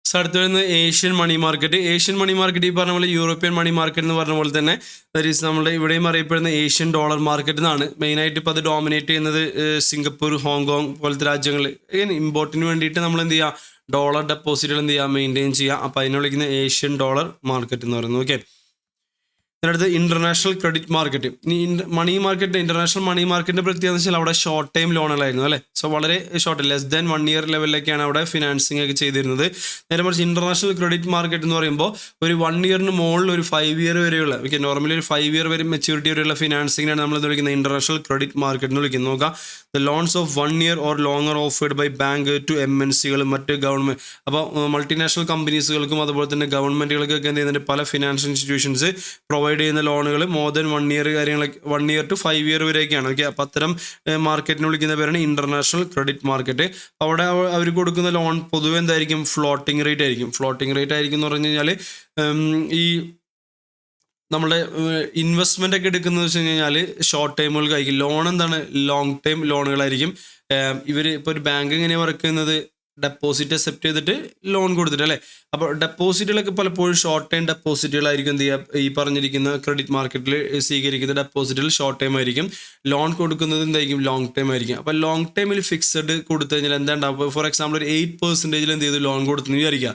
So അടുത്ത് വരുന്നത് Asian money market. Asian money market ഈ പറഞ്ഞ പോലെ യൂറോപ്യൻ മണി മാർക്കറ്റ് എന്ന് പറഞ്ഞ പോലെ തന്നെ ദാറ്റ് ഈസ് നമ്മുടെ ഇവിടെയും അറിയപ്പെടുന്ന ഏഷ്യൻ ഡോളർ മാർക്കറ്റ് എന്നാണ്. മെയിനായിട്ട് ഇപ്പോൾ അത് ഡോമിനേറ്റ് ചെയ്യുന്നത് സിംഗപ്പൂർ, ഹോങ്കോങ് പോലത്തെ രാജ്യങ്ങൾ. ഇമ്പോർട്ടിന് വേണ്ടിയിട്ട് നമ്മൾ എന്ത് ചെയ്യുക, ഡോളർ ഡെപ്പോസിറ്റുകൾ എന്ത് ചെയ്യുക, മെയിൻറ്റെയിൻ ചെയ്യുക. അപ്പോൾ അതിനെ വിളിക്കുന്ന ഏഷ്യൻ ഡോളർ മാർക്കറ്റ് എന്ന് പറയുന്നത്. ഓക്കെ, ഇതിനടുത്ത് ഇന്റർനാഷണൽ ക്രെഡിറ്റ് മാർക്കറ്റ്. ഇനി മണി മാർക്കറ്റ്, ഇന്റർനാഷണൽ മണി മാർക്കറ്റിന്റെ പ്രത്യേകത വെച്ചാൽ അവിടെ ഷോർട്ട് ടൈം ലോണുകളായിരുന്നു അല്ലേ. സോ വളരെ ഷോർട്ട്, ലെസ് ദാൻ 1 ഇയർ ലെവലിലേക്കാണ് അവിടെ ഫിനാൻസിങ് ഒക്കെ ചെയ്തിരുന്നത്. നേരെ മറിച്ച് ഇന്റർനാഷണൽ ക്രെഡിറ്റ് മാർക്കറ്റ് എന്ന് പറയുമ്പോൾ ഒരു 1 ഇയറിന് മുകളിൽ ഒരു 5 ഇയർ വരെയുള്ള, ഓക്കെ, നോർമലി ഒരു 5 ഇയർ വരെ മെച്യൂരിറ്റി വരെയുള്ള ഫിനാൻസിങ്ങിനാണ് നമ്മൾ വിളിക്കുന്നത് ഇന്റർനാഷണൽ ക്രെഡിറ്റ് മാർക്കറ്റ് എന്ന് വിളിക്കുന്നത്. നോക്കാം, the loans of 1 year or longer offered by bank to MNCകളും മറ്റ് ഗവൺമെന്റ്, അപ്പോൾ മൾട്ടിനാഷണൽ കമ്പനീസുകൾക്കും അതുപോലെ തന്നെ ഗവൺമെന്റുകൾക്കൊക്കെ എന്ത് ചെയ്യുന്നുണ്ട്, പല ഫിനാൻഷ്യൽ ഇൻസ്റ്റിറ്റ്യൂഷൻസ് പ്രൊവൈഡ് ചെയ്യുന്ന ലോണുകൾ മോർ ദാൻ 1 ഇയർ കാര്യങ്ങളൊക്കെ 1 ഇയർ ടു 5 ഇയർ വരെയൊക്കെയാണ്. ഓക്കെ, അപ്പോൾ അത്തരം മാർക്കറ്റിന് വിളിക്കുന്ന പേരാണ് ഇന്റർനാഷണൽ ക്രെഡിറ്റ് മാർക്കറ്റ്. അവിടെ അവർ കൊടുക്കുന്ന ലോൺ പൊതുവെ എന്തായിരിക്കും, ഫ്ലോട്ടിംഗ് റേറ്റ് ആയിരിക്കും. ഫ്ലോട്ടിംഗ് റേറ്റ് ആയിരിക്കും എന്ന് പറഞ്ഞു കഴിഞ്ഞാൽ ഈ നമ്മുടെ ഇൻവെസ്റ്റ്മെന്റ് ഒക്കെ എടുക്കുന്നത് വെച്ച് കഴിഞ്ഞാൽ ഷോർട്ട് ടൈമുകൾക്കായിരിക്കും. ലോൺ എന്താണ്, ലോങ് ടൈം ലോണുകളായിരിക്കും. ഇവർ ഇപ്പോൾ ഒരു ബാങ്ക് എങ്ങനെയാണ് വർക്ക് ചെയ്യുന്നത്, ഡെപ്പോസിറ്റ് അക്സെപ്റ്റ് ചെയ്തിട്ട് ലോൺ കൊടുത്തിട്ട് അല്ലേ. അപ്പോൾ ഡെപ്പോസിറ്റുകളൊക്കെ പലപ്പോഴും ഷോർട്ട് ടൈം ഡെപ്പോസിറ്റുകളായിരിക്കും എന്ത് ചെയ്യുക, ഈ പറഞ്ഞിരിക്കുന്ന ക്രെഡിറ്റ് മാർക്കറ്റിൽ സ്വീകരിക്കുന്ന ഡെപ്പോസിറ്റുകൾ ഷോർട്ട് ടൈം ആയിരിക്കും. ലോൺ കൊടുക്കുന്നത് എന്തായിരിക്കും, ലോങ് ടൈം ആയിരിക്കും. അപ്പോൾ ലോങ് ടൈമിൽ ഫിക്സഡ് കൊടുത്തു കഴിഞ്ഞാൽ എന്താ ഉണ്ടാവും, ഫോർ എക്സാമ്പിൾ ഒരു 8% എന്ത് ചെയ്തു ലോൺ കൊടുത്തെന്ന് വിചാരിക്കുക.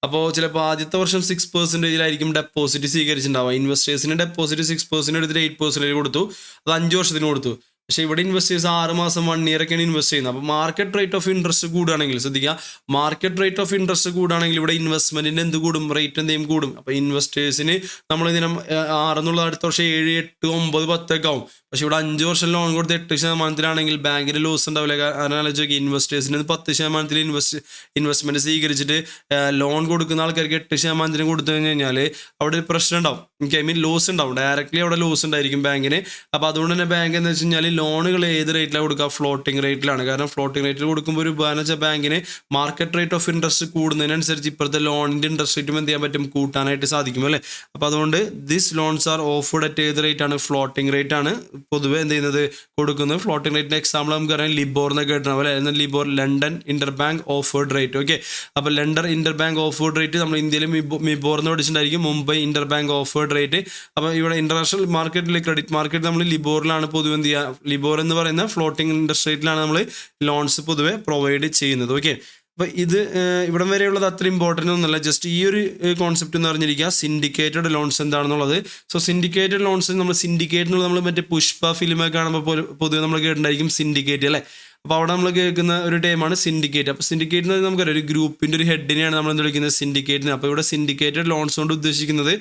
അപ്പോൾ ചിലപ്പോൾ ആദ്യത്തെ വർഷം 6%-ലായിരിക്കും ഡെപ്പോസിറ്റ് സ്വീകരിച്ചിട്ടുണ്ടാവുക. ഇൻവെസ്റ്റേഴ്സിന് ഡെപ്പോസിറ്റ് 6% എടുത്തിട്ട് 8% കൊടുത്തു, അത് 5 വർഷത്തിന് കൊടുത്തു. പക്ഷേ ഇവിടെ ഇൻവെസ്റ്റേഴ്സ് 6 മാസം 1 ഇയർ ഒക്കെയാണ് ഇൻവെസ്റ്റ് ചെയ്യുന്നത്. അപ്പോൾ മാർക്കറ്റ് റേറ്റ് ഓഫ് ഇൻട്രസ്റ്റ് കൂടുകയാണെങ്കിൽ, ശ്രദ്ധിക്കുക, മാർക്കറ്റ് റേറ്റ് ഓഫ് ഇൻട്രസ്റ്റ് കൂടുകയാണെങ്കിൽ ഇവിടെ ഇൻവെസ്റ്റ്മെന്റിന് എന്ത് കൂടും, റേറ്റ് എന്തെങ്കിലും കൂടും. അപ്പോൾ ഇൻവെസ്റ്റേഴ്സിന് നമ്മൾ ഇതിനെ 6 എന്നുള്ള അടുത്ത വർഷം 7, 8, 9, 10 ഒക്കെ ആവും. പക്ഷേ ഇവിടെ 5 വർഷം ലോൺ കൊടുത്ത് 8% ബാങ്കിന് ലോസ് ഉണ്ടാവില്ല. കാരണം ആലോചിക്കുക, ഇൻവെസ്റ്റേഴ്സിന് 10% ഇൻവെസ്റ്റ്മെന്റ് സ്വീകരിച്ചിട്ട് ലോൺ കൊടുക്കുന്ന ആൾക്കാർക്ക് 8% കൊടുത്തു കഴിഞ്ഞാൽ അവിടെ ഒരു പ്രശ്നം ഉണ്ടാവും. ഐ മീൻ ലോസ് ഉണ്ടാവും, ഡയറക്റ്റ്ലി അവിടെ ലോസ് ഉണ്ടായിരിക്കും ബാങ്കിന്. അപ്പോൾ അതുകൊണ്ട് തന്നെ ബാങ്ക് എന്ന് വെച്ച് കഴിഞ്ഞാൽ ലോണുകൾ ഏത് റേറ്റിലാണ് കൊടുക്കുക, ഫ്ലോട്ടിംഗ് റേറ്റിലാണ്. കാരണം ഫ്ലോട്ടിംഗ് റേറ്റിൽ കൊടുക്കുമ്പോൾ ഒരു ബാങ്കിന് മാർക്കറ്റ് റേറ്റ് ഓഫ് ഇൻട്രസ്റ്റ് കൂടുന്നതിനനുസരിച്ച് ഇപ്പോഴത്തെ ലോണിന്റെ ഇൻട്രസ്റ്റ് റേറ്റും എന്ത് ചെയ്യാൻ പറ്റും, കൂട്ടാനായിട്ട് സാധിക്കും അല്ലേ. അപ്പോൾ അതുകൊണ്ട് this loans are offered at ഏത് റേറ്റ് ആണ്, ഫ്ലോട്ടിംഗ് റേറ്റ് ആണ് പൊതുവെ എന്ത് ചെയ്യുന്നത്, കൊടുക്കുന്നത്. ഫ്ലോട്ടിംഗ് റേറ്റിന്റെ എക്സാമ്പിൾ നമുക്ക് അറിയാം, ലിബോർ എന്നൊക്കെ കേട്ടണം അല്ലേ. എന്നാൽ LIBOR London interbank offered rate. Okay, അപ്പോൾ London interbank offered rate നമ്മൾ ഇന്ത്യയിൽ മിബോർ എന്ന് പഠിച്ചിട്ടുണ്ടായിരിക്കും, Mumbai interbank offered rate. അപ്പോൾ ഇവിടെ ഇന്റർനാഷണൽ മാർക്കറ്റിൽ ക്രെഡിറ്റ് മാർക്കറ്റ് നമ്മൾ ലിബോറിലാണ് പൊതുവെ എന്ത് ചെയ്യുക, ലിബോർ എന്ന് പറയുന്ന ഫ്ലോട്ടിംഗ് ഇൻട്രസ്റ്റ് റേറ്റിലാണ് നമ്മൾ ലോൺസ് പൊതുവെ പ്രൊവൈഡ് ചെയ്യുന്നത്. ഓക്കെ, അപ്പോൾ ഇത് ഇവിടം വരെയുള്ളത് അത്ര ഇമ്പോർട്ടൻ്റ് ഒന്നുമല്ല. ജസ്റ്റ് ഈ ഒരു കോൺസെപ്റ്റ് എന്ന് പറഞ്ഞിരിക്കുക, സിൻഡിക്കേറ്റഡ് ലോൺസ് എന്താണെന്നുള്ളത്. സോ സിൻഡിക്കേറ്റഡ് ലോൺസ് നമ്മൾ സിൻഡിക്കേറ്റ് എന്നുള്ളത് നമ്മൾ മറ്റേ പുഷ്പ ഫിലിമൊക്കെ കാണുമ്പോൾ പൊതുവെ നമ്മൾ കേട്ടിട്ടുണ്ടായിരിക്കും സിൻഡിക്കേറ്റ് അല്ലേ. അപ്പോൾ അവിടെ നമ്മൾ കേൾക്കുന്ന ഒരു ടൈമാണ് സിൻഡിക്കേറ്റ്. അപ്പോൾ സിൻഡിക്കേറ്റ് എന്ന് നമുക്കറിയാം, ഒരു ഗ്രൂപ്പിൻ്റെ ഒരു ഹെഡിനെയാണ് നമ്മൾ എന്ത് വിളിക്കുന്നത്, സിൻഡിക്കേറ്റിന്. അപ്പോൾ ഇവിടെ സിൻഡിക്കേറ്റഡ് ലോൺസ് കൊണ്ട് ഉദ്ദേശിക്കുന്നത്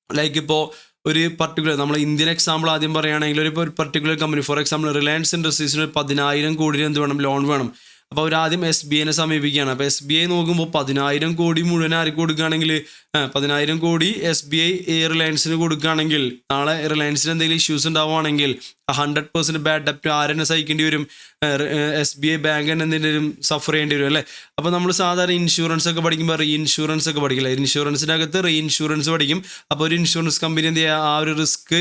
ലൈക്ക് ഇപ്പോൾ ഒരു പർട്ടിക്കുലർ നമ്മൾ ഇന്ത്യൻ എക്സാമ്പിൾ ആദ്യം പറയുകയാണെങ്കിൽ ഒരു particular company, for example Reliance ഇൻഡസ്ട്രീസിന് 10,000 കോടി എന്ത് വേണം, ലോൺ വേണം. അപ്പോൾ അവരാദ്യം SBIനെ സമീപിക്കുകയാണ്. അപ്പോൾ SBI നോക്കുമ്പോൾ 10,000 കോടി മുഴുവൻ ആർക്ക് കൊടുക്കുകയാണെങ്കിൽ 10,000 കോടി SBI റിലയൻസിന് കൊടുക്കുകയാണെങ്കിൽ നാളെ റിലയൻസിന് എന്തെങ്കിലും ഇഷ്യൂസ് ഉണ്ടാവുകയാണെങ്കിൽ 100% ബാഡ് ഡെപ്റ്റ് ആരെന്നെ സഹിക്കേണ്ടി വരും, SBI ബാങ്ക് തന്നെ എന്തെങ്കിലും സഫർ ചെയ്യേണ്ടി വരും അല്ലേ. അപ്പോൾ നമ്മൾ സാധാരണ ഇൻഷുറൻസ് ഒക്കെ പഠിക്കുമ്പോൾ റീഇൻഷുറൻസ് ഒക്കെ പഠിക്കില്ല, ഇൻഷുറൻസിൻ്റെ അകത്ത് റീഇൻഷുറൻസ് പഠിക്കും. അപ്പോൾ ഒരു ഇൻഷുറൻസ് കമ്പനി എന്ത് ചെയ്യുക, ആ ഒരു റിസ്ക്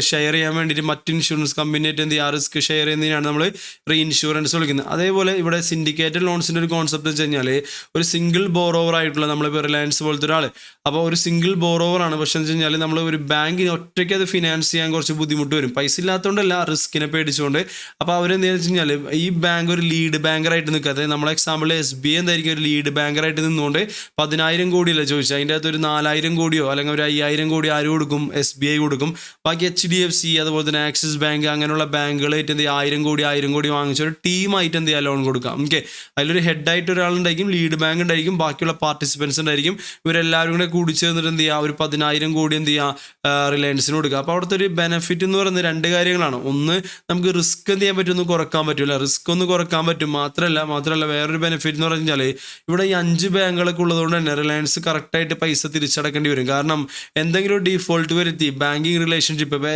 ഷെയർ ചെയ്യാൻ വേണ്ടിയിട്ട് മറ്റ് ഇൻഷുറൻസ് കമ്പനിയായിട്ട് എന്ത് ചെയ്യുക, ആ റിസ്ക് ഷെയർ ചെയ്യുന്നതിനാണ് നമ്മൾ റീഇൻഷുറൻസ് വിളിക്കുന്നത്. അതേപോലെ ഇവിടെ സിൻഡിക്കേറ്റഡ് ലോൺസിൻ്റെ ഒരു കോൺസെപ്റ്റ് വെച്ച് കഴിഞ്ഞാൽ ഒരു സിംഗിൾ ബോറോവർ ആയിട്ടുള്ള നമ്മളിപ്പോൾ റിലയൻസ് പോലത്തെ ഒരാൾ, അപ്പോൾ ഒരു സിംഗിൾ ബോറോവർ ആണ്. പക്ഷേ എന്ന് വെച്ച് കഴിഞ്ഞാൽ നമ്മൾ ഒരു ബാങ്കിന് ഒറ്റയ്ക്ക് അത് ഫിനാൻസ് ചെയ്യാൻ കുറച്ച് ബുദ്ധിമുട്ട് വരും, പൈസ ഇല്ലാത്തതുകൊണ്ടല്ല, റിസ്കിനെ പേടിച്ചുകൊണ്ട്. അപ്പോൾ അവരെന്താണെന്ന് വെച്ച് കഴിഞ്ഞാൽ ഈ ബാങ്ക് ഒരു ലീഡ് ബാങ്കറായിട്ട് നിൽക്കുക. അതായത് നമ്മളെ എക്സാമ്പിൾ SBI എന്തായിരിക്കും ഒരു ലീഡ് ബാങ്കറായിട്ട് നിന്നുകൊണ്ട് 10,000 കോടിയല്ല ചോദിച്ചാൽ അതിൻ്റെ അകത്ത് ഒരു 4,000 കോടിയോ അല്ലെങ്കിൽ ഒരു 5,000 കോടി ആര് കൊടുക്കും, SBI കൊടുക്കും. ബാക്കി HDFC അതുപോലെ തന്നെ ആക്സിസ് ബാങ്ക് അങ്ങനെയുള്ള ബാങ്കുകളായിട്ട് എന്ത് ചെയ്യുക, 1,000 കോടി വാങ്ങിച്ച ഒരു ടീമായിട്ട് എന്ത് ചെയ്യുക, ലോൺ കൊടുക്കാം. ഓക്കെ, അതിലൊരു ഹെഡായിട്ട് ഒരാളുണ്ടായിരിക്കും, ലീഡ് ബാങ്ക് ഉണ്ടായിരിക്കും, ബാക്കിയുള്ള പാർട്ടിസിപ്പൻസ് ഉണ്ടായിരിക്കും. ഇവരെല്ലാവരും കൂടെ കൂടി ചേർന്നിട്ട് എന്ത് ചെയ്യുക, ഒരു 10,000 കോടി എന്ത് ചെയ്യുക, റിലയൻസിന് കൊടുക്കുക. അപ്പോൾ അവിടുത്തെ ഒരു ബെനിഫിറ്റ് എന്ന് പറയുന്നത് 2 കാര്യങ്ങളാണ്. ഒന്ന്, നമുക്ക് റിസ്ക് എന്ത് ചെയ്യാൻ പറ്റും, ഒന്ന് കുറക്കാൻ പറ്റില്ല, റിസ്ക് ഒന്ന് കുറക്കാൻ പറ്റും. മാത്രമല്ല വേറൊരു ബെനിഫിറ്റ് എന്ന് പറഞ്ഞാൽ ഇവിടെ ഈ 5 ബാങ്കുകളൊക്കെ ഉള്ളതുകൊണ്ട് തന്നെ റിലയൻസ് കറക്റ്റായിട്ട് പൈസ തിരിച്ചടക്കേണ്ടി വരും. കാരണം എന്തെങ്കിലും ഒരു ഡിഫോൾട്ട് വരുത്തി ബാങ്കിങ് റിലേഷൻഷിപ്പ്, ഇപ്പോൾ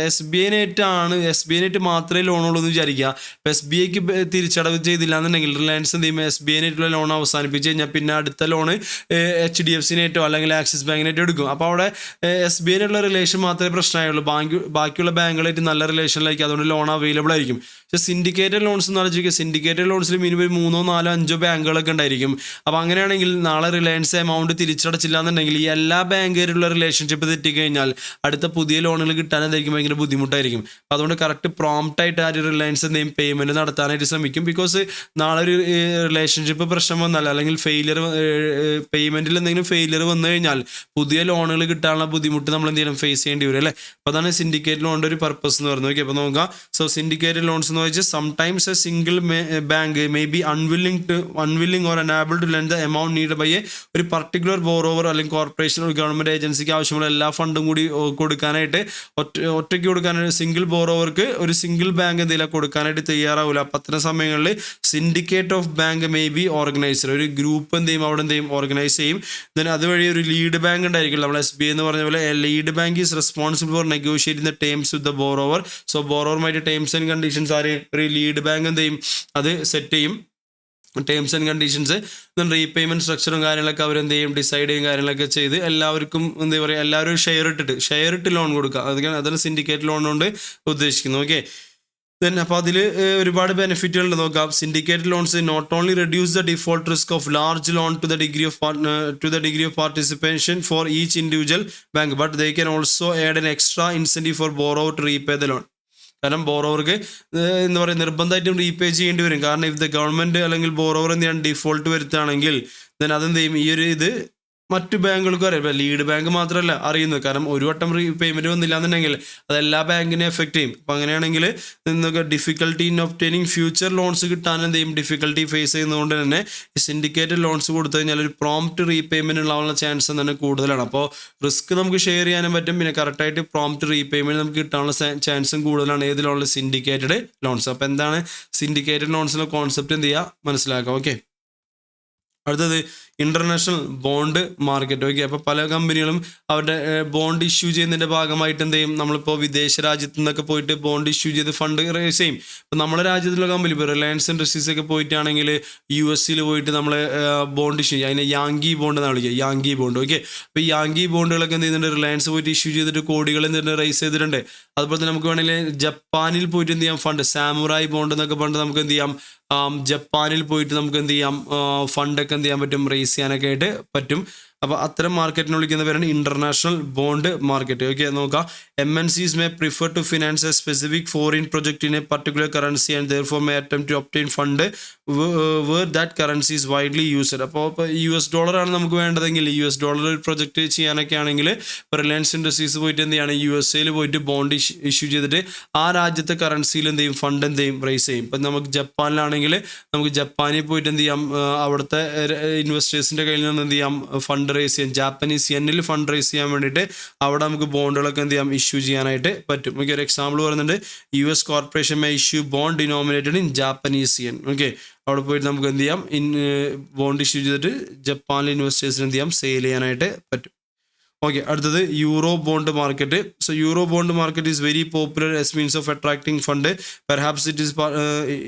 SBI മാത്രമേ ലോണുള്ളൂ എന്ന് വിചാരിക്കുക. ഇപ്പോൾ SBIക്ക് തിരിച്ചടവ് ചെയ്തില്ല എന്നുണ്ടെങ്കിൽ റിലയൻസ് എന്ത് ചെയ്യും, SBI ലോൺ അവസാനിപ്പിച്ച് കഴിഞ്ഞാൽ പിന്നെ അടുത്ത ലോണ് HDFC അല്ലെങ്കിൽ ആക്സിസ് ബാങ്കിനായിട്ട് എടുക്കും. അപ്പോൾ അവിടെ SBI റിലേഷൻ മാത്രമേ പ്രശ്നമായുള്ളൂ, ബാക്കിയുള്ള ബാങ്കുകളായിട്ട് നല്ല റിലേഷനിലായിരിക്കും, അതുകൊണ്ട് ലോൺ അവൈലബിൾ ആയിരിക്കും. സിൻഡിക്കേറ്റഡ് ലോൺസ് എന്ന് ആലോചിക്കുക, സിൻഡിക്കേറ്റഡ് ലോൺസിൽ മിനിമം 3, 4, 5 ബാങ്കുകളൊക്കെ ഉണ്ടായിരിക്കും. അപ്പോൾ അങ്ങനെയാണെങ്കിൽ നാളെ റിലയൻസ് എമൗണ്ട് തിരിച്ചടച്ചില്ല എന്നുണ്ടെങ്കിൽ ഈ എല്ലാ ബാങ്കുകാരുള്ള റിലേഷൻഷിപ്പ് തെറ്റിക്കഴിഞ്ഞാൽ അടുത്ത പുതിയ ലോണുകൾ കിട്ടാനെന്തായിരിക്കും ഭയങ്കര ബുദ്ധിമുട്ടായിരിക്കും. അപ്പോൾ അതുകൊണ്ട് കറക്റ്റ് പ്രോംപ്റ്റായിട്ട് ആ ഒരു റിലയൻസ് എന്തെങ്കിലും പേയ്മെൻറ്റ് നടത്താനായിട്ട് ശ്രമിക്കും. ബിക്കോസ് നാളെ ഒരു റിലേഷൻഷിപ്പ് പ്രശ്നം വന്നാൽ അല്ലെങ്കിൽ പേയ്മെൻറ്റിൽ എന്തെങ്കിലും ഫെയിലിയർ വന്നു കഴിഞ്ഞാൽ പുതിയ ലോണുകൾ കിട്ടാനുള്ള ബുദ്ധിമുട്ട് നമ്മൾ എന്ത് ചെയ്യണം, ഫേസ് ചെയ്യേണ്ടി വരും അല്ലേ. അപ്പോൾ അതാണ് സിൻഡിക്കേറ്റ് ലോണിൻ്റെ ഒരു പർപ്പസ് എന്ന് പറയുന്നത്. ഓക്കെ, അപ്പോൾ നോക്കാം. സോ സിൻഡിക്കേറ്റഡ് ലോൺസ് എന്ന് വെച്ചാൽ sometimes a single bank may be unwilling or unable to lend the amount need by ഒരു പർട്ടിക്കുലർ ബോറോവർ അല്ലെങ്കിൽ കോർപ്പറേഷൻ ഒരു ഗവൺമെൻറ് ഏജൻസിക്ക് ആവശ്യമുള്ള എല്ലാ ഫണ്ടും കൂടി കൊടുക്കാനായിട്ട് ഒറ്റയ്ക്ക് കൊടുക്കാനായിട്ട് സിംഗിൾ ബോറോവർക്ക് ഒരു സിംഗിൾ ബാങ്ക് എന്തെങ്കിലും കൊടുക്കാനായിട്ട് തയ്യാറാവില്ല. അപ്പം അത്തരം സമയങ്ങളിൽ syndicate of bank may B organiser ഒരു ഗ്രൂപ്പ് എന്ത് ചെയ്യും, അവിടെ എന്ത് ചെയ്യും, ഓർഗനൈസ് ചെയ്യും. ദെൻ അതുവഴി ഒരു ലീഡ് ബാങ്ക് ഉണ്ടായിരിക്കും. നമ്മൾ SBI എന്ന് പറഞ്ഞ പോലെ lead bank is responsible for negotiating the terms with the borrower. So ബോറോവറുമായിട്ട് ടേംസ് ആൻഡ് കണ്ടീഷൻസ് ഒരു ലീഡ് ബാങ്ക് എന്ത് ചെയ്യും, അത് സെറ്റ് ചെയ്യും terms and conditions. Then repayment സ്ട്രക്ചറും കാര്യങ്ങളൊക്കെ അവരെന്ത് ചെയ്യും, ഡിസൈഡ് ചെയ്യും കാര്യങ്ങളൊക്കെ ചെയ്ത് എല്ലാവർക്കും എന്താ പറയുക, എല്ലാവരും ഷെയർ ഇട്ട് ലോൺ കൊടുക്കുക. അതാണ് സിൻഡിക്കേറ്റ് ലോൺ കൊണ്ട് ഉദ്ദേശിക്കുന്നത്. ഓക്കെ, ദെൻ അപ്പോൾ അതിൽ ഒരുപാട് ബെനിഫിറ്റുകൾ നോക്കാം. Syndicated loans not only reduce the default risk of large loan to the degree of participation for each individual bank, but they can also add an extra incentive for borrower to repay the loan. കാരണം ബോറോവർക്ക് എന്താ പറയുക, നിർബന്ധമായിട്ടും repay ചെയ്യേണ്ടി വരും. കാരണം if the government അല്ലെങ്കിൽ borrower എന്ത് ചെയ്യാൻ ഡിഫോൾട്ട് വരുത്തുകയാണെങ്കിൽ ദെൻ അതെന്ത് ചെയ്യും, ഈ ഒരു ഇത് മറ്റു ബാങ്കുകൾക്കും അറിയാം. ലീഡ് ബാങ്ക് മാത്രമല്ല അറിയുന്നത്. കാരണം ഒരു വട്ടം പേയ്മെൻറ്റ് വന്നില്ല എന്നുണ്ടെങ്കിൽ അത് എല്ലാ ബാങ്കിനെ എഫക്റ്റ് ചെയ്യും. അപ്പോൾ അങ്ങനെയാണെങ്കിൽ നിങ്ങൾക്ക് difficulty in obtaining future loans കിട്ടാൻ എന്ത് ചെയ്യും, ഡിഫിക്കൽട്ടി ഫേസ് ചെയ്യുന്നതുകൊണ്ട് തന്നെ സിൻഡിക്കേറ്റഡ് ലോൺസ് കൊടുത്തു കഴിഞ്ഞാൽ ഒരു പ്രോംപ്റ്റ് റീപേയ്മെൻറ്റ് ഉണ്ടാവാനുള്ള ചാൻസ് തന്നെ കൂടുതലാണ്. അപ്പോൾ റിസ്ക് നമുക്ക് ഷെയർ ചെയ്യാനും പറ്റും, പിന്നെ കറക്റ്റായിട്ട് പ്രോംപ്റ്റ് റീപേയ്മെൻറ്റ് നമുക്ക് കിട്ടാനുള്ള ചാൻസും കൂടുതലാണ് ഏതിലുള്ള സിൻഡിക്കേറ്റഡ് ലോൺസ്. അപ്പോൾ എന്താണ് സിൻഡിക്കേറ്റഡ് ലോൺസിൻ്റെ കോൺസെപ്റ്റ് എന്ത് ചെയ്യുക, മനസ്സിലാക്കാം. ഓക്കെ, അടുത്തത് ഇൻ്റർനാഷണൽ ബോണ്ട് മാർക്കറ്റ്. ഓക്കെ, അപ്പോൾ പല കമ്പനികളും അവരുടെ ബോണ്ട് ഇഷ്യൂ ചെയ്യുന്നതിൻ്റെ ഭാഗമായിട്ട് എന്ത് ചെയ്യും, നമ്മളിപ്പോൾ വിദേശ രാജ്യത്തു നിന്നൊക്കെ പോയിട്ട് ബോണ്ട് ഇഷ്യൂ ചെയ്ത് ഫണ്ട് റേസ് ചെയ്യും. ഇപ്പോൾ നമ്മുടെ രാജ്യത്തുള്ള കമ്പനി ഇപ്പോൾ റിലയൻസ് ഇൻഡസ്ട്രീസ് ഒക്കെ പോയിട്ടാണെങ്കിൽ US പോയിട്ട് നമ്മൾ ബോണ്ട് ഇഷ്യൂ ചെയ്യും. അതിനെ യാങ്കി ബോണ്ട് എന്നാണ് വിളിക്കുക, യാങ്കി ബോണ്ട്. ഓക്കെ, അപ്പോൾ ഈ യാങ്കി ബോണ്ടുകളൊക്കെ എന്ത് ചെയ്യുന്നുണ്ട്, റിലയൻസ് പോയിട്ട് ഇഷ്യൂ ചെയ്തിട്ട് കോടികൾ എന്തിട്ട് റേസ് ചെയ്തിട്ടുണ്ട്. അതുപോലെ തന്നെ നമുക്ക് വേണമെങ്കിൽ ജപ്പാനിൽ പോയിട്ട് എന്ത് ചെയ്യാം, ഫണ്ട് സാമുറായി ബോണ്ട് എന്നൊക്കെ ഫണ്ട് നമുക്ക് എന്ത് ചെയ്യാം, ജപ്പാനിൽ പോയിട്ട് നമുക്ക് എന്ത് ചെയ്യാം, ഫണ്ടൊക്കെ എന്ത് ചെയ്യാൻ പറ്റും, റേസ് ചെയ്യാനൊക്കെ ആയിട്ട് പറ്റും. അപ്പോൾ അത്തരം മാർക്കറ്റിനെ വിളിക്കുന്ന പേരാണ് ഇൻ്റർനാഷണൽ ബോണ്ട് മാർക്കറ്റ്. ഓക്കെ, നോക്കാം. MNCs may prefer to finance a specific foreign project in a particular currency and therefore may attempt to obtain fund where that currency is widely used. അപ്പോൾ US ഡോളറാണ് നമുക്ക് വേണ്ടതെങ്കിൽ US dollar ഒരു project ചെയ്യാനൊക്കെ ആണെങ്കിൽ ഇപ്പോൾ Reliance industries പോയിട്ട് എന്ത് ചെയ്യാണ്, USA പോയിട്ട് ബോണ്ട് ഇഷ്യൂ ചെയ്തിട്ട് ആ രാജ്യത്തെ കറൻസിയിൽ എന്ത് ചെയ്യും, ഫണ്ട് എന്ത് ചെയ്യും, റേസ് ചെയ്യും. ഇപ്പം നമുക്ക് ജപ്പാനിലാണെങ്കിൽ നമുക്ക് ജപ്പാനിൽ പോയിട്ട് എന്ത് ചെയ്യാം, അവിടുത്തെ ഇൻവെസ്റ്റേഴ്സിൻ്റെ കയ്യിൽ നിന്ന് എന്ത് ചെയ്യാം, ഫണ്ട് റേസ് ചെയ്യാം. ജാപ്പനീസ് യെന്നിൽ ഫണ്ട് റേസ് ചെയ്യാൻ വേണ്ടിയിട്ട് അവിടെ നമുക്ക് ബോണ്ടുകളൊക്കെ എന്ത് ചെയ്യാം, ഇഷ്യൂ ചെയ്യാനായിട്ട് പറ്റും. ഓക്കെ, ഒരു എക്സാമ്പിൾ പറയുന്നുണ്ട്, US corporation may issue bond denominated in Japanese N. Okay, അവിടെ പോയിട്ട് നമുക്ക് എന്ത് ചെയ്യാം, ബോണ്ട് ഇഷ്യൂ ചെയ്തിട്ട് ജപ്പാനിലെ ഇൻവെസ്റ്റേഴ്സിന് എന്ത് ചെയ്യാം, സെയിൽ ചെയ്യാനായിട്ട് പറ്റും. ഓക്കെ, അടുത്തത് euro bond market. So euro bond market is very popular as means of attracting fund. Perhaps it is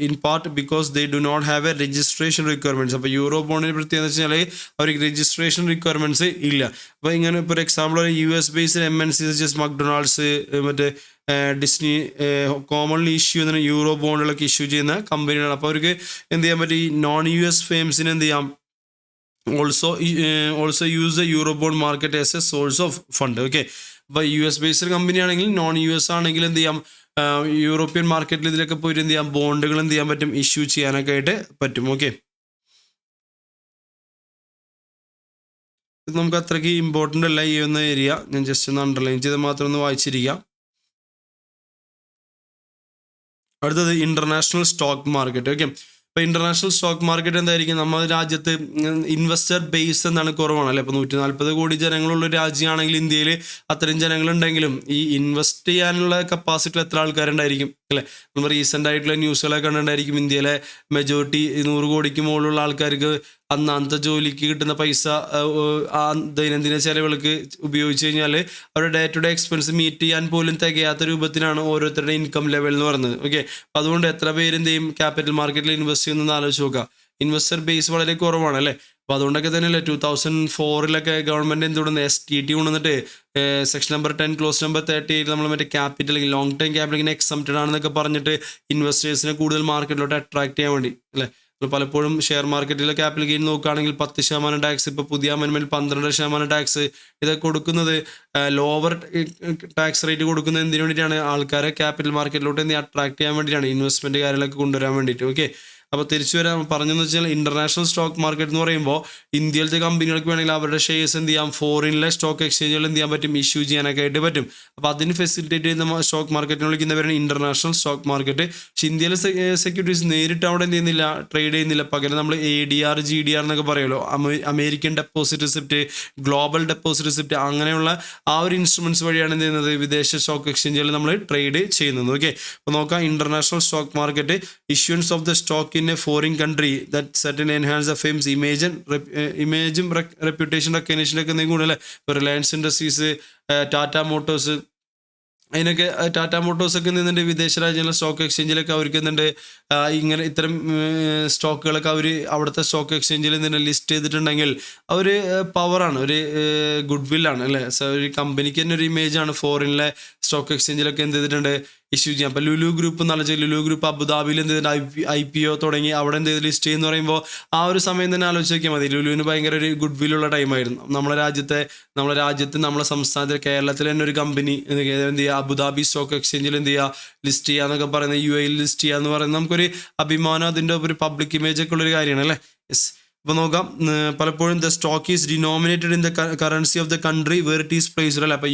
in part because they do not have a registration requirements. അപ്പോൾ euro ബോണ്ടിന് പ്രത്യേകത എന്ന് വെച്ചാൽ അവർക്ക് registration requirements ഇല്ല. അപ്പോൾ ഇങ്ങനെ for example US based MNCs just McDonald's, മറ്റേ ഡിസ്നി കോമൺലി ഇഷ്യൂ ചെയ്യുന്ന യൂറോ ബോണ്ടുകളൊക്കെ ഇഷ്യൂ ചെയ്യുന്ന കമ്പനികളാണ്. അപ്പോൾ അവർക്ക് എന്ത് ചെയ്യാൻ പറ്റും, ഈ non-US ഫേംസിന് എന്ത് ചെയ്യാം, also use the Eurobond market as a source of fund. Okay, അപ്പോൾ US ബേസ്ഡ് കമ്പനി ആണെങ്കിൽ non-US ആണെങ്കിൽ എന്ത് ചെയ്യാം, യൂറോപ്യൻ മാർക്കറ്റിൽ ഇതിലൊക്കെ പോയിട്ട് എന്ത് ചെയ്യാം, ബോണ്ടുകൾ എന്ത് ചെയ്യാൻ പറ്റും, ഇഷ്യൂ ചെയ്യാനൊക്കെ ആയിട്ട് പറ്റും. ഓക്കെ, ഇത് നമുക്ക് അത്രയ്ക്ക് ഇമ്പോർട്ടൻ്റ് അല്ല ഈ ഒന്ന് ഏരിയ, ഞാൻ ജസ്റ്റ് ഒന്ന് അണ്ടർലൈൻ ചെയ്ത് മാത്രം ഒന്ന് വായിച്ചിരിക്കാം. അടുത്തത് ഇൻ്റർനാഷണൽ സ്റ്റോക്ക് മാർക്കറ്റ്. ഓക്കെ, ഇപ്പോൾ ഇൻ്റർനാഷണൽ സ്റ്റോക്ക് മാർക്കറ്റ് എന്തായിരിക്കും, നമ്മുടെ രാജ്യത്ത് ഇൻവെസ്റ്റർ ബേസ് എന്താണ് കുറവാണ് അല്ലേ. ഇപ്പോൾ 140 കോടി ജനങ്ങളുള്ള രാജ്യമാണെങ്കിൽ ഇന്ത്യയിൽ അത്രയും ജനങ്ങളുണ്ടെങ്കിലും ഈ ഇൻവെസ്റ്റ് ചെയ്യാനുള്ള കപ്പാസിറ്റി എത്ര ആൾക്കാരുണ്ടായിരിക്കും അല്ലേ. നമ്മൾ റീസെൻ്റ് ആയിട്ടുള്ള ന്യൂസുകളൊക്കെ കണ്ടിട്ടുണ്ടായിരിക്കും, ഇന്ത്യയിലെ മെജോറിറ്റി 100 കോടിക്ക് മുകളിലുള്ള ആൾക്കാർക്ക് അന്നത്തെ ജോലിക്ക് കിട്ടുന്ന പൈസ ആ ദൈനംദിന ചെലവുകൾക്ക് ഉപയോഗിച്ച് കഴിഞ്ഞാൽ അവരുടെ day to day expense meet ചെയ്യാൻ പോലും തികയാത്ത രൂപത്തിലാണ് ഓരോരുത്തരുടെ ഇൻകം ലെവൽ എന്ന് പറയുന്നത്. ഓക്കെ, അപ്പോൾ അതുകൊണ്ട് എത്ര പേര് എന്ത് ചെയ്യും, ക്യാപിറ്റൽ മാർക്കറ്റിൽ ഇൻവെസ്റ്റ് ചെയ്യുന്നതെന്ന് ആലോചിച്ച് നോക്കുക. ഇൻവെസ്റ്റർ ബേസ് വളരെ കുറവാണ് അല്ലേ. അപ്പോൾ അതുകൊണ്ടൊക്കെ തന്നെയല്ലേ 2004 ഗവൺമെൻറ് എന്തുകൊണ്ടെന്ന് STT കൊണ്ടുവന്നിട്ട് സെക്ഷൻ നമ്പർ 10 ക്ലോസ് നമ്പർ 38 നമ്മൾ മറ്റേ ക്യാപിറ്റൽ ലോങ് ടൈം ക്യാപിറ്റൽ ഇങ്ങനെ എക്സംപ്റ്റഡ് ആണെന്നൊക്കെ പറഞ്ഞിട്ട് ഇൻവെസ്റ്റേഴ്സിനെ കൂടുതൽ മാർക്കറ്റിലോട്ട് അട്രാക്ട് ചെയ്യാൻ വേണ്ടി അല്ലേ. പലപ്പോഴും ഷെയർ മാർക്കറ്റിലെ ക്യാപിറ്റൽ ഗെയിൻ നോക്കുകയാണെങ്കിൽ 10% ടാക്സ്, ഇപ്പോൾ പുതിയ അമെൻമെൻറ്റ് 12% ടാക്സ് ഇതൊക്കെ കൊടുക്കുന്നത് ലോവർ ടാക്സ് റേറ്റ് കൊടുക്കുന്നത് എന്തിനു വേണ്ടിയിട്ടാണ്? ആൾക്കാരെ ക്യാപിറ്റൽ മാർക്കറ്റിലോട്ട് അട്രാക്ട് ചെയ്യാൻ വേണ്ടിയിട്ടാണ്, ഇൻവെസ്റ്റ്മെൻറ്റ് കാര്യങ്ങളൊക്കെ കൊണ്ടുവരാൻ വേണ്ടിയിട്ട്. ഓക്കെ, അപ്പോൾ തിരിച്ചു വരാൻ പറഞ്ഞതെന്ന് വെച്ചാൽ ഇൻ്റർനാഷണൽ സ്റ്റോക്ക് മാർക്കറ്റ് എന്ന് പറയുമ്പോൾ ഇന്ത്യയിലത്തെ കമ്പനികൾക്ക് വേണമെങ്കിൽ അവരുടെ ഷെയർസ് എന്ത് ചെയ്യാം, ഫോറിനിലെ സ്റ്റോക്ക് എക്സ്ചേഞ്ചുകൾ എന്ത് ചെയ്യാൻ പറ്റും, ഇഷ്യൂ ചെയ്യാനൊക്കെ ആയിട്ട് പറ്റും. അപ്പോൾ അതിന് ഫെസിലിറ്റേറ്റ് ചെയ്യുന്ന സ്റ്റോക്ക് മാർക്കറ്റിനെ വിളിക്കുന്നവരാണ് ഇൻ്റർനാഷണൽ സ്റ്റോക്ക് മാർക്കറ്റ്. പക്ഷേ ഇന്ത്യയിലെ സെക്യൂരിറ്റീസ് നേരിട്ട് അവിടെ എന്ത് ചെയ്യുന്നില്ല, ട്രേഡ് ചെയ്യുന്നില്ല. പകരം നമ്മൾ ADR GDR എന്നൊക്കെ പറയുമല്ലോ, American deposit receipt, global deposit receipt, അങ്ങനെയുള്ള ആ ഒരു ഇൻസ്ട്രുമെൻറ്റ്സ് വഴിയാണ് എന്ത് ചെയ്യുന്നത്, വിദേശ സ്റ്റോക്ക് എക്സ്ചേഞ്ചുകൾ നമ്മൾ ട്രേഡ് ചെയ്യുന്നത്. ഓക്കെ, അപ്പോൾ നോക്കാം, international stock market issuance of the stock in a foreign country that certain enhance the firm's image reputation recognition ഒക്കെ എന്തെങ്കിലും അല്ലേ. ഇപ്പോൾ റിലയൻസ് ഇൻഡസ്ട്രീസ്, ടാറ്റ മോട്ടോഴ്സ്, അതിനൊക്കെ ടാറ്റ മോട്ടോഴ്സൊക്കെ നിന്നുണ്ട് വിദേശ രാജ്യങ്ങളിലെ സ്റ്റോക്ക് എക്സ്ചേഞ്ചിലൊക്കെ അവർക്ക് എന്തുണ്ട്, ഇങ്ങനെ ഇത്തരം സ്റ്റോക്കുകളൊക്കെ അവർ അവിടുത്തെ സ്റ്റോക്ക് എക്സ്ചേഞ്ചിൽ നിന്ന് ലിസ്റ്റ് ചെയ്തിട്ടുണ്ടെങ്കിൽ അവർ പവറാണ്, ഒരു ഗുഡ് വില്ലാണ് അല്ലേ. ഒരു കമ്പനിക്ക് തന്നെ ഒരു ഇമേജാണ് ഫോറിനിലെ സ്റ്റോക്ക് എക്സ്ചേഞ്ചിലൊക്കെ എന്ത് ചെയ്തിട്ടുണ്ട്, ഇഷ്യൂ ചെയ്യാം. അപ്പോൾ ലുലു ഗ്രൂപ്പ് എന്ന് പറഞ്ഞാൽ ലുലു ഗ്രൂപ്പ് അബുദാബിയിൽ എന്ത് ചെയ്തിട്ടുണ്ട്, IPO തുടങ്ങി അവിടെ എന്ത് ചെയ്ത് ലിസ്റ്റ് ചെയ്യുന്ന പറയുമ്പോൾ ആ ഒരു സമയം തന്നെ ആലോചിച്ച് നോക്കിയാൽ മതി. ലുലുവിന് ഭയങ്കര ഒരു ഗുഡ് വില്ലുള്ള ടൈമായിരുന്നു. നമ്മുടെ രാജ്യത്ത് നമ്മളെ സംസ്ഥാനത്തിൽ കേരളത്തിൽ തന്നെ ഒരു കമ്പനി എന്ത് ചെയ്യുക, അബുദാബി സ്റ്റോക്ക് എക്സ്ചേഞ്ചിൽ എന്ത് ചെയ്യുക, ലിസ്റ്റ് ചെയ്യുക എന്നൊക്കെ പറയുന്നത്, UAE ലിസ്റ്റ് ചെയ്യുക എന്ന് പറയുന്നത് നമുക്കൊരു അഭിമാനം, അതിൻ്റെ ഒരു പബ്ലിക് ഇമേജ് ഒക്കെ ഉള്ളൊരു കാര്യമാണ് അല്ലേ. യെസ്, ഇപ്പോൾ നോക്കാം, പലപ്പോഴും the stock is denominated in the currency of the country where it is placed അല്ലേ. അപ്പോൾ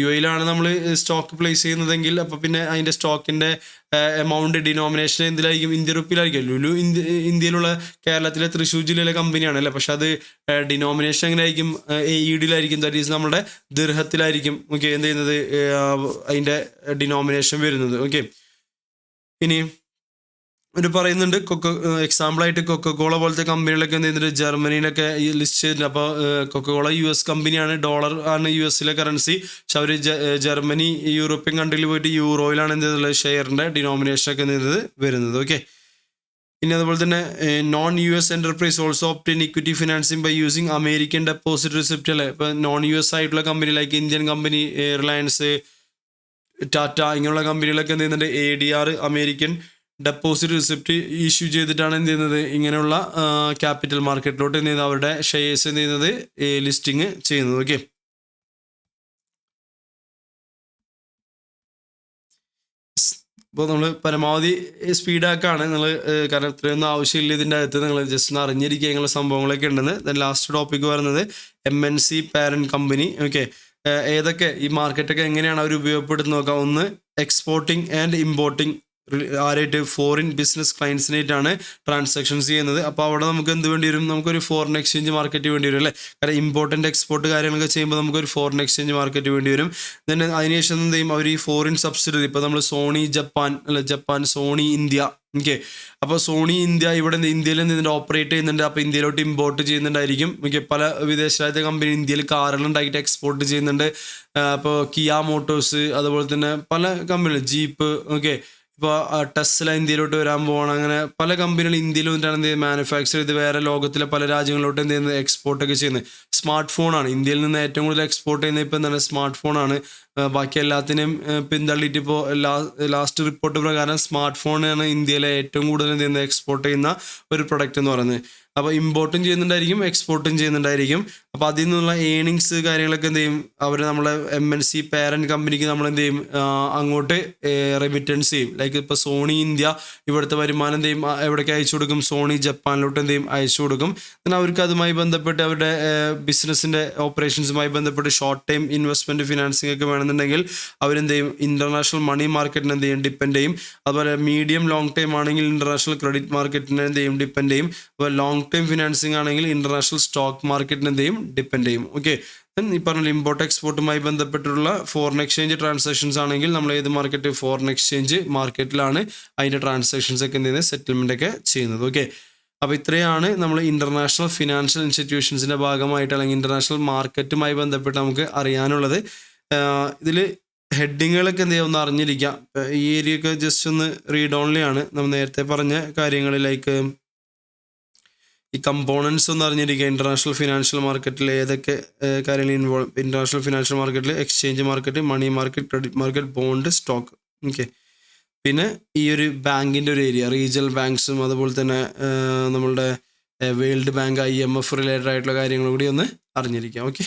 UAE-ലാണ് നമ്മൾ സ്റ്റോക്ക് പ്ലേസ് ചെയ്യുന്നതെങ്കിൽ അപ്പോൾ പിന്നെ അതിൻ്റെ സ്റ്റോക്കിൻ്റെ എമൗണ്ട് ഡിനോമിനേഷൻ എന്തിലായിരിക്കും, ഇന്ത്യൻ റുപ്പിയിലായിരിക്കും. ലുലു ഇന്ത്യയിലുള്ള കേരളത്തിലെ തൃശ്ശൂർ ജില്ലയിലെ കമ്പനിയാണ് അല്ലേ. പക്ഷെ അത് ഡിനോമിനേഷൻ എങ്ങനെയായിരിക്കും, AED-യിലായിരിക്കും, ദാറ്റ് ഈസ് നമ്മുടെ ദിർഹത്തിലായിരിക്കും. ഓക്കെ, എന്ത് ചെയ്യുന്നത്, അതിൻ്റെ ഡിനോമിനേഷൻ വരുന്നത്. ഓക്കെ, ഇനി ഒരു പറയുന്നുണ്ട്, എക്സാമ്പിളായിട്ട് കൊക്കക്കോള പോലത്തെ കമ്പനികളൊക്കെ എന്ത് ചെയ്യുന്നുണ്ട്, ജർമ്മനിയിലൊക്കെ ലിസ്റ്റ് ചെയ്തിട്ടുണ്ട്. അപ്പോൾ കൊക്കക്കോള US കമ്പനിയാണ്, ഡോളർ ആണ് US-ലെ കറൻസി. പക്ഷെ അവർ ജർമ്മനി, യൂറോപ്യൻ കൺട്രിയിൽ പോയിട്ട് യൂറോയിലാണ് എന്ത് ചെയ്തിട്ടുള്ളത്, ഷെയറിൻ്റെ ഡിനോമിനേഷനൊക്കെ എന്ത് ചെയ്തത് വരുന്നത്. ഓക്കെ, ഇനി അതുപോലെ തന്നെ non-US enterprise also obtain equity financing by using American deposit receipt അല്ലേ. ഇപ്പോൾ non-US ആയിട്ടുള്ള company like Indian company, Reliance, Tata, ഇങ്ങനെയുള്ള കമ്പനികളൊക്കെ എന്ത് ചെയ്യുന്നുണ്ട്, ADR American deposit receipt issue ചെയ്തിട്ടാണ് എന്ത് ചെയ്യുന്നത്, ഇങ്ങനെയുള്ള ക്യാപിറ്റൽ മാർക്കറ്റിലോട്ട് എന്ത് ചെയ്യുന്നത്, അവരുടെ ഷെയർസ് എന്ത് ചെയ്യുന്നത്, ലിസ്റ്റിങ് ചെയ്യുന്നത്. ഓക്കെ, ഇപ്പോൾ നമ്മൾ പരമാവധി സ്പീഡാക്കാണ് നിങ്ങൾ, കാരണം ഇത്രയൊന്നും ആവശ്യമില്ല ഇതിൻ്റെ അകത്ത്, നിങ്ങൾ ജസ്റ്റ് ഒന്ന് അറിഞ്ഞിരിക്കുക ഇങ്ങനെയുള്ള സംഭവങ്ങളൊക്കെ ഉണ്ടെന്ന്. ദെൻ ലാസ്റ്റ് ടോപ്പിക്ക് പറയുന്നത് MNC പാരൻറ്റ് കമ്പനി. ഓക്കെ, ഏതൊക്കെ ഈ മാർക്കറ്റൊക്കെ എങ്ങനെയാണ് അവർ ഉപയോഗപ്പെടുത്തുന്നത് നോക്കാം. ഒന്ന്, എക്സ്പോർട്ടിങ് ആൻഡ് ഇമ്പോർട്ടിങ് ആരായിട്ട്, ഫോറിൻ ബിസിനസ് ക്ലയൻസിനായിട്ടാണ് ട്രാൻസാക്ഷൻസ് ചെയ്യുന്നത്. അപ്പോൾ അവിടെ നമുക്ക് എന്ത് വേണ്ടി വരും, നമുക്കൊരു ഫോറിൻ എക്സ്ചേഞ്ച് മാർക്കറ്റ് വേണ്ടി വരും അല്ലേ. കാരണം ഇമ്പോർട്ടൻ്റ് എക്സ്പോർട്ട് കാര്യങ്ങളൊക്കെ ചെയ്യുമ്പോൾ നമുക്കൊരു ഫോറിൻ എക്സ്ചേഞ്ച് മാർക്കറ്റ് വേണ്ടി വരും. then അതിനുശേഷം എന്ത് ചെയ്യും, അവർ ഈ ഫോറിൻ സബ്സിഡറി, ഇപ്പോൾ നമ്മൾ Sony Japan, Sony India. Okay, അപ്പോൾ സോണി ഇന്ത്യ ഇവിടെ ഇന്ത്യയിൽ ഇതിൻ്റെ ഓപ്പറേറ്റ് ചെയ്യുന്നുണ്ട്. അപ്പോൾ ഇന്ത്യയിലോട്ട് ഇമ്പോർട്ട് ചെയ്യുന്നുണ്ടായിരിക്കും. ഓക്കെ, പല വിദേശ രാജ്യത്തെ കമ്പനി ഇന്ത്യയിൽ കാറുകളുണ്ടായിട്ട് എക്സ്പോർട്ട് ചെയ്യുന്നുണ്ട്. അപ്പോൾ കിയ മോട്ടോഴ്സ്, അതുപോലെ തന്നെ പല കമ്പനികൾ, ജീപ്പ്, ഓക്കെ, ഇപ്പോൾ ടെസ്ല ഇന്ത്യയിലോട്ട് വരാൻ പോകണം. അങ്ങനെ പല കമ്പനികൾ ഇന്ത്യയിൽ വന്നിട്ടാണ് എന്ത് ചെയ്യുന്നത്, മാനുഫാക്ചർ ചെയ്ത് വേറെ ലോകത്തിലെ പല രാജ്യങ്ങളിലോട്ട് എന്ത് ചെയ്യുന്നത്, എക്സ്പോർട്ടൊക്കെ ചെയ്യുന്നത്. സ്മാർട്ട് ഫോണാണ് ഇന്ത്യയിൽ നിന്ന് ഏറ്റവും കൂടുതൽ എക്സ്പോർട്ട് ചെയ്യുന്നത്. ഇപ്പോൾ എന്താണ്, സ്മാർട്ട് ഫോണാണ്. ബാക്കി എല്ലാത്തിനെയും പിന്തള്ളിയിട്ട് ഇപ്പോൾ ലാസ്റ്റ് റിപ്പോർട്ട് പ്രകാരം സ്മാർട്ട് ഫോണാണ് ഇന്ത്യയിലെ ഏറ്റവും കൂടുതൽ എന്ത് ചെയ്യുന്നത്, എക്സ്പോർട്ട് ചെയ്യുന്ന ഒരു പ്രൊഡക്റ്റ് എന്ന് പറയുന്നത്. അപ്പോൾ ഇമ്പോർട്ടും ചെയ്യുന്നുണ്ടായിരിക്കും, എക്സ്പോർട്ടും ചെയ്യുന്നുണ്ടായിരിക്കും. അപ്പോൾ അതിൽ നിന്നുള്ള ഏണിങ്സ് കാര്യങ്ങളൊക്കെ എന്ത് ചെയ്യും, അവർ നമ്മളെ MNC പാരൻറ്റ് കമ്പനിക്ക് നമ്മൾ എന്ത് ചെയ്യും, അങ്ങോട്ട് റെമിറ്റൻസ് ചെയ്യും. ലൈക്ക് ഇപ്പോൾ സോണി ഇന്ത്യ ഇവിടുത്തെ വരുമാനം എന്ത് ചെയ്യും, എവിടേക്ക് അയച്ചു കൊടുക്കും, സോണി ജപ്പാനിലോട്ട് എന്ത് ചെയ്യും, അയച്ചു കൊടുക്കും. എന്നാൽ അവർക്ക് അതുമായി ബന്ധപ്പെട്ട് അവരുടെ ബിസിനസ്സിൻ്റെ ഓപ്പറേഷൻസുമായി ബന്ധപ്പെട്ട് ഷോർട്ട് ടൈം ഇൻവെസ്റ്റ്മെൻറ്റ് ഫിനാൻസിങ് ഒക്കെ വേണമെന്നുണ്ടെങ്കിൽ അവരെന്ത് ചെയ്യും, ഇൻ്റർനാഷണൽ മണി മാർക്കറ്റിനെ എന്ത് ചെയ്യും, ഡിപ്പെൻഡ് ചെയ്യും. അതുപോലെ മീഡിയം ലോങ് ടൈം ആണെങ്കിൽ ഇൻ്റർനാഷണൽ ക്രെഡിറ്റ് മാർക്കറ്റിനെ എന്ത് ചെയ്യും, ഡിപ്പെൻഡ് ചെയ്യും. അപ്പോൾ ലോങ് ടൈം ഫിനാൻസിങ് ആണെങ്കിൽ ഇൻ്റർനാഷണൽ സ്റ്റോക്ക് മാർക്കറ്റിനെ എന്ത് ചെയ്യും, ഡിപ്പെൻഡ് ചെയ്യും. ഓക്കെ, ഈ പറഞ്ഞ ഇമ്പോർട്ട് എക്സ്പോർട്ടുമായി ബന്ധപ്പെട്ടുള്ള ഫോറിൻ എക്സ്ചേഞ്ച് ട്രാൻസാക്ഷൻസ് ആണെങ്കിൽ നമ്മൾ ഏത് മാർക്കറ്റ്, ഫോറിൻ എക്സ്ചേഞ്ച് മാർക്കറ്റിലാണ് അതിൻ്റെ ട്രാൻസാക്ഷൻസ് ഒക്കെ എന്ത് ചെയ്യുന്നത്, സെറ്റിൽമെൻ്റ് ഒക്കെ ചെയ്യുന്നത്. ഓക്കെ, അപ്പോൾ ഇത്രയാണ് നമ്മൾ ഇൻ്റർനാഷണൽ ഫിനാൻഷ്യൽ ഇൻസ്റ്റിറ്റ്യൂഷൻസിൻ്റെ ഭാഗമായിട്ട് അല്ലെങ്കിൽ ഇൻ്റർനാഷണൽ മാർക്കറ്റുമായി ബന്ധപ്പെട്ട് നമുക്ക് അറിയാനുള്ളത്. ഇതിൽ ഹെഡിങ്ങുകളൊക്കെ എന്ത് ചെയ്യുക, ഒന്ന് അറിഞ്ഞിരിക്കാം. ഈ ഏരിയയൊക്കെ ജസ്റ്റ് ഒന്ന് റീഡ് ഓൺലി ആണ്. നമ്മൾ നേരത്തെ പറഞ്ഞ കാര്യങ്ങൾ ലൈക്ക് ഈ കമ്പോണൻസ് ഒന്ന് അറിഞ്ഞിരിക്കുക. ഇൻ്റർനാഷണൽ ഫിനാൻഷ്യൽ മാർക്കറ്റിൽ ഏതൊക്കെ കാര്യങ്ങൾ ഇൻവോൾവ്, ഇൻ്റർനാഷണൽ ഫിനാൻഷ്യൽ മാർക്കറ്റിൽ exchange market, money market, credit market, bond, stock. Okay. പിന്നെ ഈ ഒരു ബാങ്കിൻ്റെ ഒരു ഏരിയ, റീജിയണൽ ബാങ്ക്സും അതുപോലെ തന്നെ നമ്മളുടെ വേൾഡ് ബാങ്ക്, IMF റിലേറ്റഡ് ആയിട്ടുള്ള കാര്യങ്ങൾ കൂടി ഒന്ന് അറിഞ്ഞിരിക്കാം. ഓക്കെ.